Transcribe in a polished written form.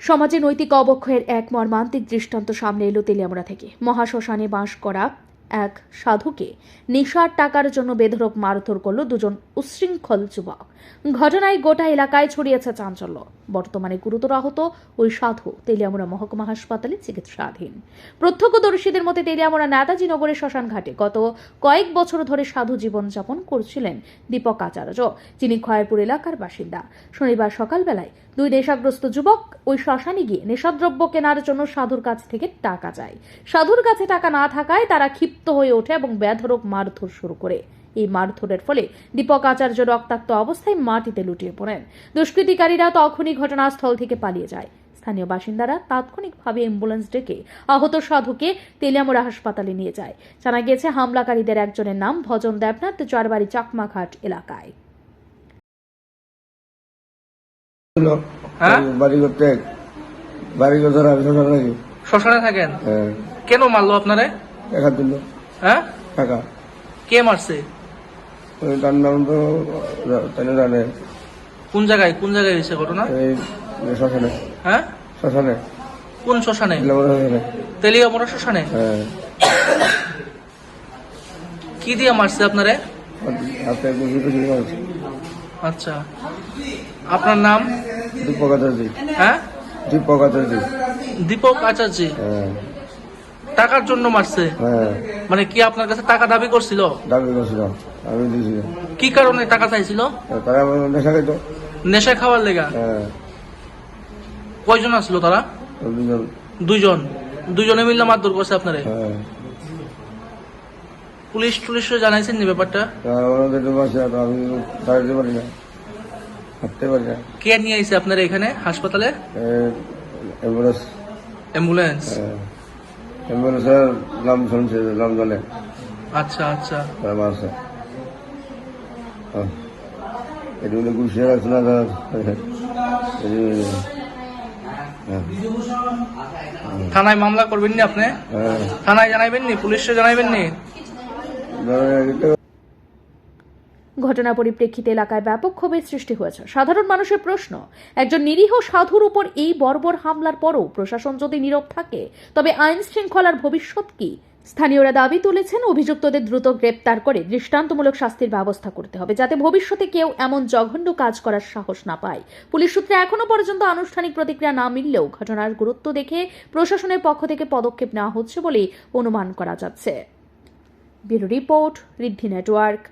সমাজে নৈতিক অবক্ষয়ের এক মর্মান্তিক দৃষ্টান্ত সামনে এলো তেলিয়ামুড়া থেকে। মহাশ্মশানে বাস করা এক সাধুকে নেশার টাকার জন্য বেধড়ক মারধর করল দুজন উচ্ছৃঙ্খল যুবক। ঘটনায় গোটা এলাকায় ছড়িয়েছে চাঞ্চল্য। বর্তমানে গুরুতর আহত ওই সাধু তেলিয়ামুড়া মহকুমা হাসপাতালে চিকিৎসাধীন। প্রত্যক্ষদর্শীদের মতে তেলিয়ামুড়া নেতাজি নগরের শ্মশান ঘাটে গত কয়েক বছর ধরে সাধু জীবনযাপন করছিলেন দীপক আচার্য, যিনি খয়েরপুর এলাকার বাসিন্দা। শনিবার সকালবেলায় দুই নেশাগ্রস্ত যুবক ওই শ্মশানে গিয়ে নেশাদ্রব্য কেনার জন্য সাধুর কাছ থেকে টাকা চায়। সাধুর কাছে টাকা না থাকায় তারা ক্ষিপ্ত হয়ে ওঠে এবং বেধড়ক মারধর শুরু করে। এই মারধরের ফলে দীপক আচার্য রক্তাক্ত অবস্থায় মাটিতে লুটিয়ে পড়েন। দুষ্কৃতিকারীরা তখনই ঘটনাস্থল থেকে পালিয়ে যায়। স্থানীয় বাসিন্দারা তাৎক্ষণিকভাবে অ্যাম্বুলেন্স ডেকে আহত সাধুকে তেলিয়ামুড়া হাসপাতালে নিয়ে যায়। জানা গেছে হামলাকারীদের একজনের নাম ভজন দেবনাথ, যার বাড়ি চাকমাঘাট এলাকায়। শ্মশানে থাকেন? কেন মারলো আপনারে? হ্যাঁ, কে মারছে? কোন জায়গায় হয়েছে ঘটনা? হ্যাঁ, কোন শ্মশানে? তেলিয়ামুড়া শ্মশানে। কি দিয়ে মারছে আপনারে? আচ্ছা, আপনার নাম? দীপক আচার্য। হ্যাঁ, দীপক আচার্য। দীপক আচার্য। টাকার জন্য মারছে? মানে কি আপনার কাছে টাকা দাবি করছিল? দাবি করছিলাম, আমি দিয়েছিলাম। কি কারণে টাকা চাইছিল? তারা নেশা খাইত। নেশা খাওয়ার লেগা? কয়জন আসলো তারা? দুইজনে মিলে মারধর করছে আপনারে? পুলিশ জানাইছেন নি ব্যাপারটা? আমি দাঁড়াতে পারি না, হাঁটতে পারি না। কে নিয়ে আইছে আপনারা এখানে হাসপাতালে? অ্যাম্বুলেন্স। অ্যাম্বুলেন্সের নাম শুনছে, নাম জানে। আচ্ছা আচ্ছা, এগুলো গুছিয়ে রাখছে না। থানায় মামলা করবেন নি আপনি? থানায় জানাইবেন নি? পুলিশে জানাইবেন নি? ঘটনার পরিপ্রেক্ষিতে এলাকায় ব্যাপক ক্ষোভের সৃষ্টি হয়েছে। সাধারণ মানুষের প্রশ্ন, একজন নিরীহ সাধুর উপর এই বর্বর হামলার পরও প্রশাসন যদি নীরব থাকে তবে আইন শৃঙ্খলার ভবিষ্যৎ কি? স্থানীয়রা দাবি তুলেছেন অভিযুক্তদের দ্রুত গ্রেপ্তার করে দৃষ্টান্তমূলক শাস্তির ব্যবস্থা করতে হবে, যাতে ভবিষ্যতে কেউ এমন জঘন্য কাজ করার সাহস না পায়। পুলিশ সূত্রে এখনো পর্যন্ত আনুষ্ঠানিক প্রতিক্রিয়া না মিললেও ঘটনার গুরুত্ব দেখে প্রশাসনের পক্ষ থেকে পদক্ষেপ নেওয়া হচ্ছে বলে অনুমান করা যাচ্ছে। ব্যুরো রিপোর্ট, ঋদ্ধি নেটওয়ার্ক।